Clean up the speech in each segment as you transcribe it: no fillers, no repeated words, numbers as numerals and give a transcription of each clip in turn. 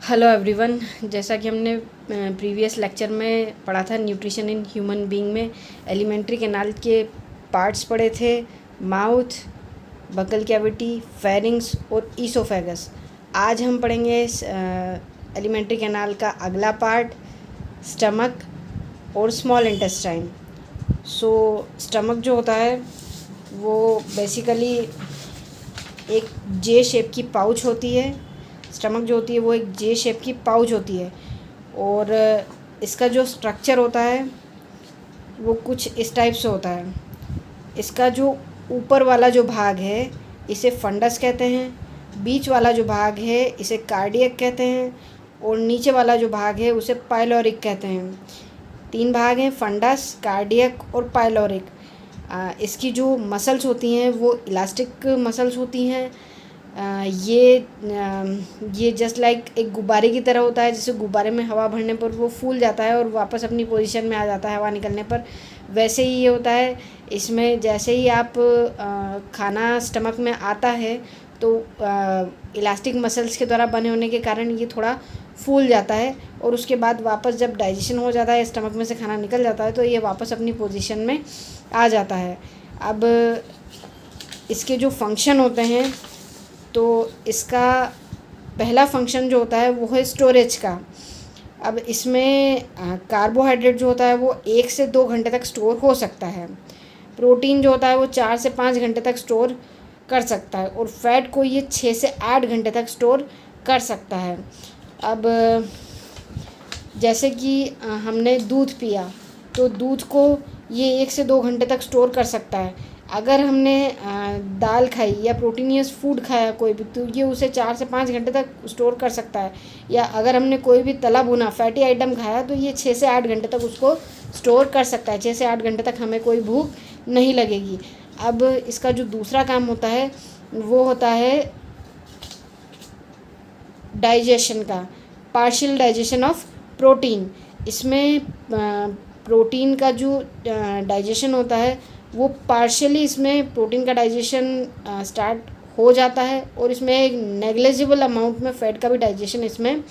Hello everyone. जैसा कि हमने प्रीवियस लेक्चर में पढ़ा था न्यूट्रिशन इन ह्यूमन बीइंग में एलिमेंट्री कैनाल के पार्ट्स पढ़े थे, माउथ, बकल कैविटी, फेरिंग्स और ईसोफेगस। आज हम पढ़ेंगे एलिमेंट्री कैनाल का अगला पार्ट, स्टमक और स्मॉल इंटेस्टाइन। स्टमक जो होता है वो बेसिकली एक जे शेप की पाउच होती है। स्टमक जो होती है वो एक जे शेप की पाउच होती है और इसका जो स्ट्रक्चर होता है वो कुछ इस टाइप से होता है। इसका जो ऊपर वाला जो भाग है इसे फंडस कहते हैं, बीच वाला जो भाग है इसे कार्डियक कहते हैं और नीचे वाला जो भाग है उसे पाइलोरिक कहते हैं। 3 भाग हैं, फंडस, कार्डियक और पाइलोरिक। इसकी जो मसल्स होती हैं वो इलास्टिक मसल्स होती हैं। ये जस्ट लाइक एक गुब्बारे की तरह होता है। जैसे गुब्बारे में हवा भरने पर वो फूल जाता है और वापस अपनी पोजीशन में आ जाता है हवा निकलने पर, वैसे ही ये होता है। इसमें जैसे ही आप खाना स्टमक में आता है तो इलास्टिक मसल्स के द्वारा बने होने के कारण ये थोड़ा फूल जाता है और उसके बाद वापस जब डाइजेशन हो जाता है, स्टमक में से खाना निकल जाता है, तो ये वापस अपनी पोजीशन में आ जाता है। अब इसके जो फंक्शन होते हैं तो इसका पहला फंक्शन जो होता है वो है स्टोरेज का। अब इसमें कार्बोहाइड्रेट जो होता है वो 1 से 2 घंटे तक स्टोर हो सकता है। प्रोटीन जो होता है वो 4 से 5 घंटे तक स्टोर कर सकता है और फैट को ये 6 से 8 घंटे तक स्टोर कर सकता है। अब जैसे कि हमने दूध पिया तो दूध को ये 1 से 2 घंटे तक स्टोर कर सकता है। अगर हमने दाल खाई या प्रोटीनियस फूड खाया कोई भी, तो ये उसे 4 से 5 घंटे तक स्टोर कर सकता है। या अगर हमने कोई भी तला भुना फैटी आइटम खाया तो ये 6 से 8 घंटे तक उसको स्टोर कर सकता है। 6 से 8 घंटे तक हमें कोई भूख नहीं लगेगी। अब इसका जो दूसरा काम होता है वो होता है डाइजेशन का, पार्शियल डाइजेशन ऑफ प्रोटीन। इसमें प्रोटीन का जो डाइजेशन होता है वो पार्शियली इसमें प्रोटीन का डाइजेशन स्टार्ट हो जाता है और इसमें एक नेग्लिजिबल अमाउंट में फ़ैट का भी डाइजेशन इसमें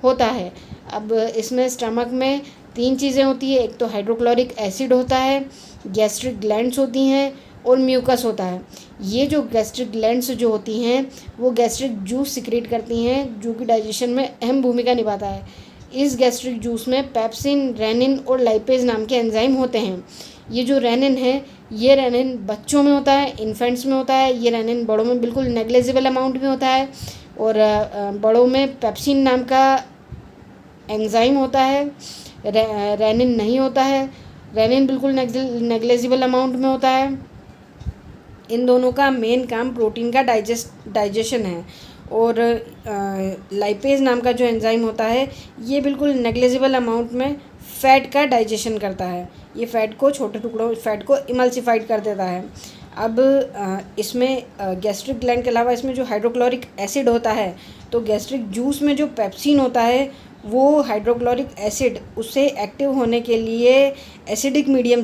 होता है। अब इसमें स्टमक में 3 चीज़ें होती है। एक तो हाइड्रोक्लोरिक एसिड होता है, गैस्ट्रिक ग्लैंड्स होती हैं और म्यूकस होता है। ये जो गैस्ट्रिक ग्लैंड्स जो होती हैं वो गैस्ट्रिक जूस सिक्रेट करती हैं जो कि डाइजेशन में अहम भूमिका निभाता है। इस गैस्ट्रिक जूस में पेप्सिन, रेनिन और लाइपेज नाम के एंजाइम होते हैं। ये जो रेनिन है ये रेनिन बच्चों में होता है, इन्फेंट्स में होता है। ये रेनिन बड़ों में बिल्कुल नेग्लिजिबल अमाउंट में होता है और बड़ों में पेप्सिन नाम का एंजाइम होता है, रेनिन नहीं होता है। रेनिन बिल्कुल नेग्लिजिबल अमाउंट में होता है। इन दोनों का मेन काम प्रोटीन का डाइजेशन है और लाइपेज नाम का जो एंजाइम होता है ये बिल्कुल नेग्लिजिबल अमाउंट में फ़ैट का डाइजेशन करता है। ये फ़ैट को छोटे टुकड़ों फ़ैट को इमल्सिफाइड कर देता है। अब इसमें गैस्ट्रिक ग्लैंड के अलावा इसमें जो हाइड्रोक्लोरिक एसिड होता है, तो गैस्ट्रिक जूस में जो पेप्सिन होता है वो हाइड्रोक्लोरिक एसिड उससे एक्टिव होने के लिए एसिडिक मीडियम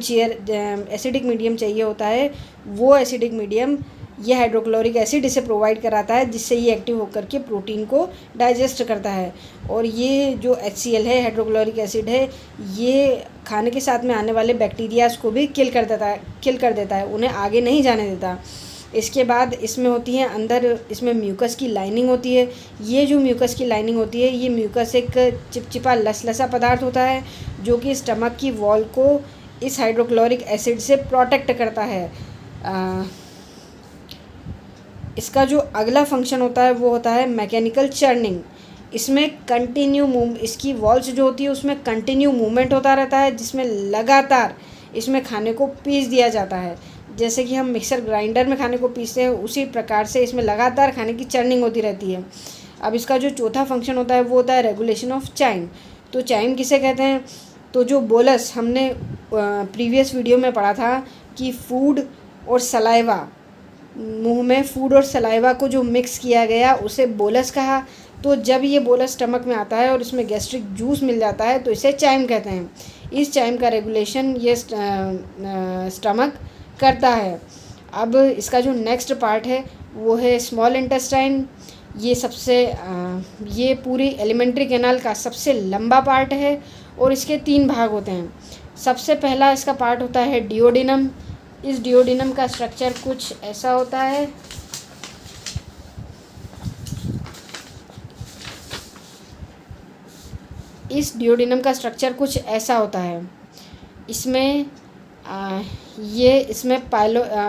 चाहिए होता है। वो एसिडिक मीडियम ये हाइड्रोक्लोरिक एसिड इसे प्रोवाइड कराता है जिससे ये एक्टिव होकर के प्रोटीन को डाइजेस्ट करता है। और ये जो HCl है, हाइड्रोक्लोरिक एसिड है, ये खाने के साथ में आने वाले बैक्टीरियाज को भी किल कर देता है, उन्हें आगे नहीं जाने देता। इसके बाद इसमें होती है अंदर इसमें म्यूकस की लाइनिंग होती है। ये जो म्यूकस की लाइनिंग होती है ये म्यूकस एक चिपचिपा लसलसा पदार्थ होता है जो कि स्टमक की वॉल को इस हाइड्रोक्लोरिक एसिड से प्रोटेक्ट करता है। इसका जो अगला फंक्शन होता है वो होता है मैकेनिकल चर्निंग। इसमें इसकी वॉल्स जो होती है उसमें कंटिन्यू मूवमेंट होता रहता है जिसमें लगातार इसमें खाने को पीस दिया जाता है। जैसे कि हम मिक्सर ग्राइंडर में खाने को पीसते हैं उसी प्रकार से इसमें लगातार खाने की चर्निंग होती रहती है। अब इसका जो चौथा फंक्शन होता है वो होता है रेगुलेशन ऑफ चाइम। तो चाइम किसे कहते हैं? तो जो बोलस हमने प्रीवियस वीडियो में पढ़ा था कि फूड और सलाइवा, मुंह में फूड और सलाइवा को जो मिक्स किया गया उसे बोलस कहा। तो जब ये बोलस स्टमक में आता है और इसमें गैस्ट्रिक जूस मिल जाता है तो इसे चाइम कहते हैं। इस चाइम का रेगुलेशन ये स्टमक करता है। अब इसका जो नेक्स्ट पार्ट है वो है स्मॉल इंटेस्टाइन। ये पूरी एलिमेंट्री कैनाल का सबसे लंबा पार्ट है और इसके 3 भाग होते हैं। सबसे पहला इसका पार्ट होता है डिओडिनम। इस डिओडिनम का स्ट्रक्चर कुछ ऐसा होता है। इस डिओडिनम का स्ट्रक्चर कुछ ऐसा होता है। इसमें इसमें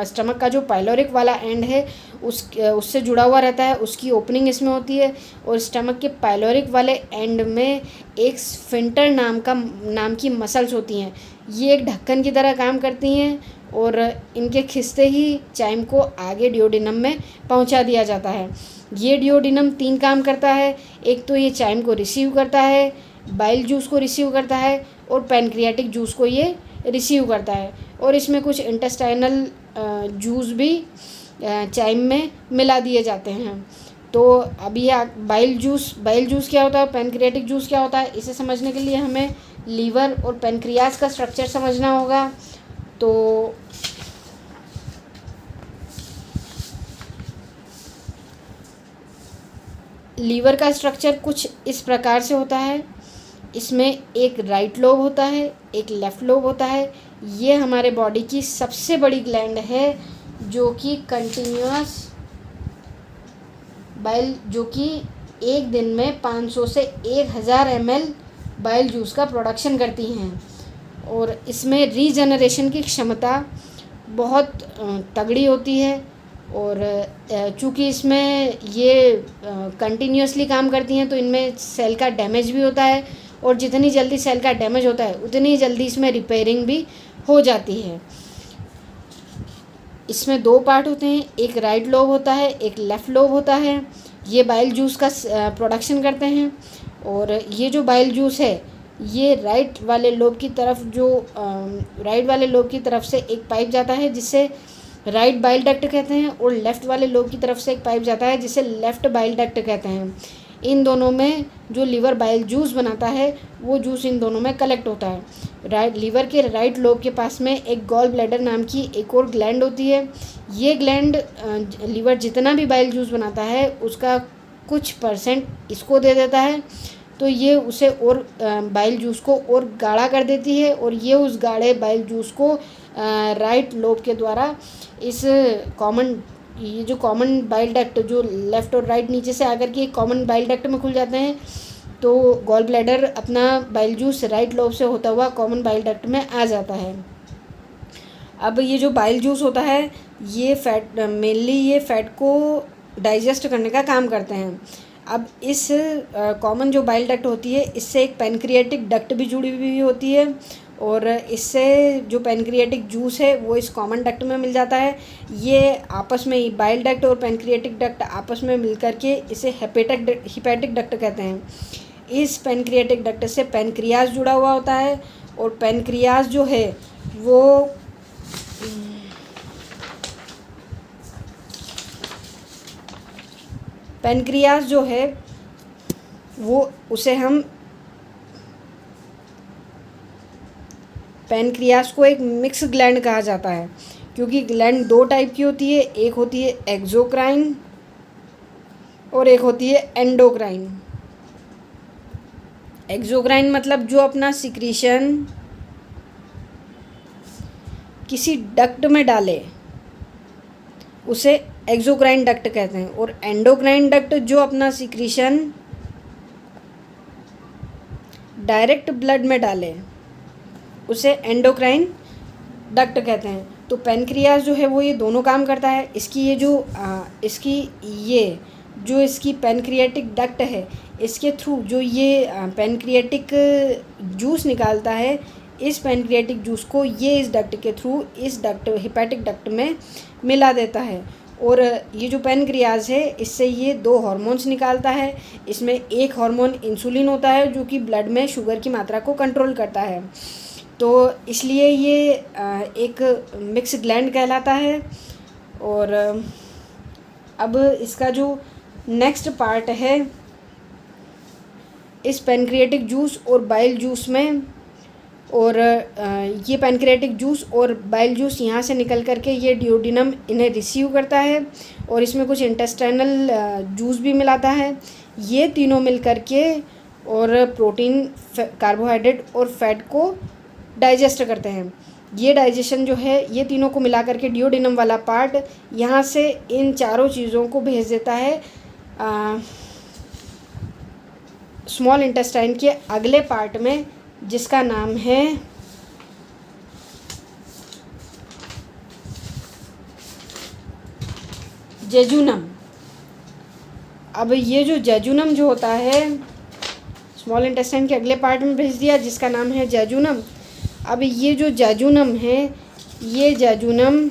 स्टमक का जो पाइलोरिक वाला एंड है उससे जुड़ा हुआ रहता है, उसकी ओपनिंग इसमें होती है। और स्टमक के पाइलोरिक वाले एंड में एक स्फिंक्टर नाम की मसल्स होती हैं। ये एक ढक्कन की तरह काम करती हैं और इनके खिंचते ही चाइम को आगे डिओडिनम में पहुंचा दिया जाता है। ये डिओडिनम 3 काम करता है। एक तो ये चाइम को रिसीव करता है, बाइल जूस को रिसीव करता है और पैनक्रियाटिक जूस को ये रिसीव करता है। और इसमें कुछ इंटेस्टाइनल जूस भी चाइम में मिला दिए जाते हैं। तो अभी बाइल जूस क्या होता है, पैनक्रियाटिक जूस क्या होता है, इसे समझने के लिए हमें लीवर और पैनक्रियाज का स्ट्रक्चर समझना होगा। तो लीवर का स्ट्रक्चर कुछ इस प्रकार से होता है। इसमें एक राइट लोब होता है, एक लेफ़्ट लोब होता है। ये हमारे बॉडी की सबसे बड़ी ग्लैंड है जो कि एक दिन में 500 से 1000 ml बाइल जूस का प्रोडक्शन करती हैं। और इसमें रीजनरेशन की क्षमता बहुत तगड़ी होती है। और चूँकि इसमें ये कंटिन्यूसली काम करती हैं तो इनमें सेल का डैमेज भी होता है और जितनी जल्दी सेल का डैमेज होता है उतनी जल्दी इसमें रिपेयरिंग भी हो जाती है। इसमें 2 पार्ट होते हैं, एक राइट लोब होता है, एक लेफ़्ट लोब होता है। ये बाइल जूस का प्रोडक्शन करते हैं। और ये जो बाइल जूस है ये राइट वाले लोब की तरफ से एक पाइप जाता है जिसे राइट बाइल डक्ट कहते हैं और लेफ़्ट वाले लोब की तरफ से एक पाइप जाता है जिसे लेफ़्ट बाइल डक्ट कहते हैं। इन दोनों में जो लीवर बाइल जूस बनाता है वो जूस इन दोनों में कलेक्ट होता है। लीवर के राइट लोब के पास में एक गॉल ब्लैडर नाम की एक और ग्लैंड होती है। ये ग्लैंड लीवर जितना भी बाइल जूस बनाता है उसका कुछ % इसको दे देता है। तो ये उसे और बाइल जूस को और गाढ़ा कर देती है और ये उस गाढ़े बाइल जूस को राइट लोब के द्वारा ये जो कॉमन बाइल डक्ट जो लेफ़्ट और राइट नीचे से आकर के कॉमन बाइल डक्ट में खुल जाते हैं, तो गॉल ब्लैडर अपना बाइल जूस राइट लोब से होता हुआ कॉमन बाइल डक्ट में आ जाता है। अब ये जो बाइल जूस होता है ये फैट को डाइजेस्ट करने का काम करते हैं। अब इस कॉमन जो बाइल डक्ट होती है इससे एक पैनक्रियाटिक डक्ट भी जुड़ी हुई होती है और इससे जो पैनक्रियाटिक जूस है वो इस कॉमन डक्ट में मिल जाता है। ये आपस में बाइल डक्ट और पैनक्रियाटिक डक्ट आपस में मिलकर के इसे हिपैटिक डक्ट कहते हैं। इस पैनक्रियाटिक डक्ट से पैनक्रियाज जुड़ा हुआ होता है और पैनक्रियाज जो है वो उसे हम पैनक्रियाज को एक मिक्स ग्लैंड कहा जाता है क्योंकि ग्लैंड 2 टाइप की होती है, एक होती है एक्सोक्राइन और एक होती है एंडोक्राइन। एक्सोक्राइन मतलब जो अपना सिक्रीशन किसी डक्ट में डाले उसे एक्सोक्राइन डक्ट कहते हैं और एंडोक्राइन डक्ट जो अपना सिक्रीशन डायरेक्ट ब्लड में डाले उसे एंडोक्राइन डक्ट कहते हैं। तो पैनक्रियाज जो है वो ये दोनों काम करता है। इसकी पैनक्रियाटिक डक्ट है इसके थ्रू जो ये पैनक्रियाटिक जूस निकालता है, इस पैनक्रियाटिक जूस को ये इस डक्ट के थ्रू हिपैटिक डक्ट में मिला देता है। और ये जो पैनक्रियाज है इससे ये 2 हार्मोन्स निकालता है। इसमें एक हार्मोन इंसुलिन होता है जो कि ब्लड में शुगर की मात्रा को कंट्रोल करता है। तो इसलिए ये एक मिक्स ग्लैंड कहलाता है। और अब इसका जो नेक्स्ट पार्ट है इस पैनक्रियाटिक जूस और बाइल जूस में और ये पैनक्रियाटिक जूस और बाइल जूस यहाँ से निकल करके ये डिओडिनम इन्हें रिसीव करता है और इसमें कुछ इंटेस्टाइनल जूस भी मिलाता है। ये तीनों मिल करके और प्रोटीन, कार्बोहाइड्रेट और फैट को डाइजेस्ट करते हैं। ये डाइजेशन जो है ये तीनों को मिला करके डिओडिनम वाला पार्ट यहाँ से इन चारों चीज़ों को भेज देता है स्मॉल इंटेस्टाइन के अगले पार्ट में, जिसका नाम है जेजुनम। अब ये जो जेजुनम जो होता है स्मॉल इंटेस्टाइन के अगले पार्ट में भेज दिया, जिसका नाम है जेजुनम। अब ये जो जेजुनम है ये जेजुनम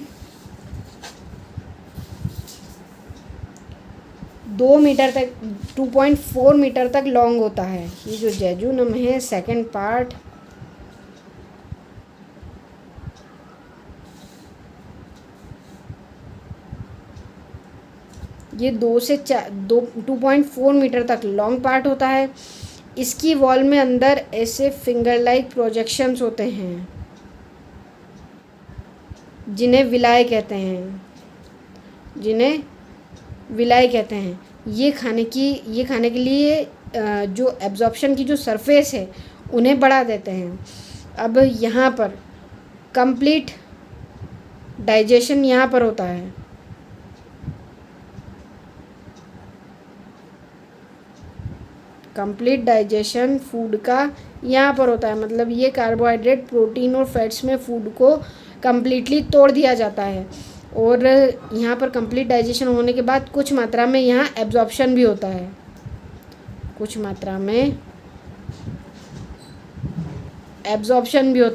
2 मीटर तक 2.4 मीटर तक लॉन्ग होता है। ये जो जेजुनम है सेकंड पार्ट, ये 2.4 मीटर तक लॉन्ग पार्ट होता है। इसकी वॉल में अंदर ऐसे फिंगर लाइक प्रोजेक्शंस होते हैं जिन्हें विलाई कहते हैं, ये खाने के लिए जो एब्जॉर्प्शन की जो सरफेस है उन्हें बढ़ा देते हैं। अब यहाँ पर कंप्लीट डाइजेशन यहाँ पर होता है। कंप्लीट डाइजेशन फूड का यहाँ पर होता है, मतलब ये कार्बोहाइड्रेट, प्रोटीन और फैट्स में फूड को कम्प्लीटली तोड़ दिया जाता है। और यहाँ पर कंप्लीट डाइजेशन होने के बाद कुछ मात्रा में यहाँ एब्जॉर्प्शन भी होता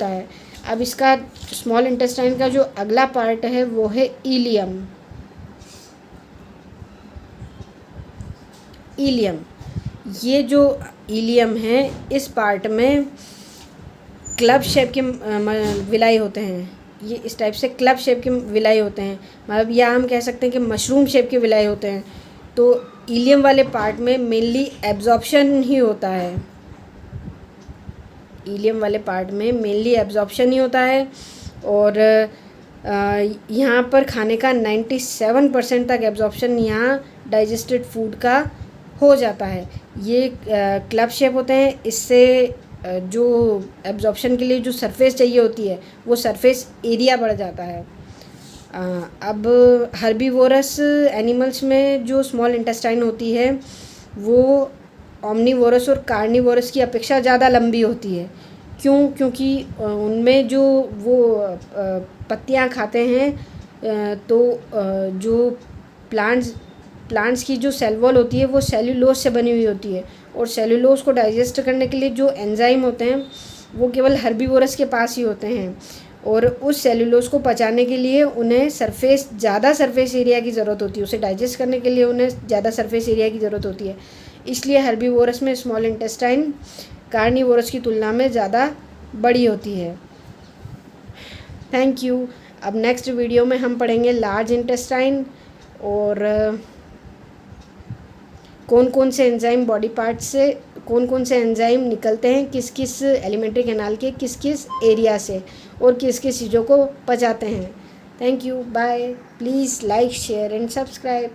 है, अब इसका स्मॉल इंटेस्टाइन का जो अगला पार्ट है वो है इलियम। ये जो इलियम है इस पार्ट में क्लब शेप के विलाई होते हैं। ये इस टाइप से क्लब शेप के विलाई होते हैं, मतलब या हम कह सकते हैं कि मशरूम शेप के विलाई होते हैं। तो इलियम वाले पार्ट में मेनली एब्जॉर्प्शन ही होता है, और यहाँ पर खाने का 97% तक एब्जॉर्प्शन यहाँ डाइजेस्टेड फूड का हो जाता है। ये क्लब शेप होते हैं, इससे जो एब्जॉर्प्शन के लिए जो सरफेस चाहिए होती है वो सरफेस एरिया बढ़ जाता है। अब हर्बीवोरस एनिमल्स में जो स्मॉल इंटेस्टाइन होती है वो ओमनीवोरस और कार्निवोरस की अपेक्षा ज़्यादा लंबी होती है। क्योंकि उनमें जो वो पत्तियाँ खाते हैं, तो जो प्लांट्स की जो सेल वॉल होती है वो सेल्यूलोज से बनी हुई होती है, और सेल्यूलोज को डाइजेस्ट करने के लिए जो एंजाइम होते हैं वो केवल हर्बीवोरस के पास ही होते हैं, और उस सेल्यूलोज को पचाने के लिए उन्हें ज़्यादा सरफेस एरिया की ज़रूरत होती है, उसे डाइजेस्ट करने के लिए उन्हें ज़्यादा सरफेस एरिया की ज़रूरत होती है। इसलिए हर्बीवोरस में स्मॉल इंटेस्टाइन कार्निवोरस की तुलना में ज़्यादा बड़ी होती है। Thank you. अब नेक्स्ट वीडियो में हम पढ़ेंगे लार्ज इंटेस्टाइन और कौन कौन से एंजाइम बॉडी पार्ट से कौन कौन से एंजाइम निकलते हैं किस किस एलिमेंट्री कैनाल के किस किस एरिया से, और किस किस चीज़ों को पचाते हैं। Thank you, bye. Please like, share and subscribe.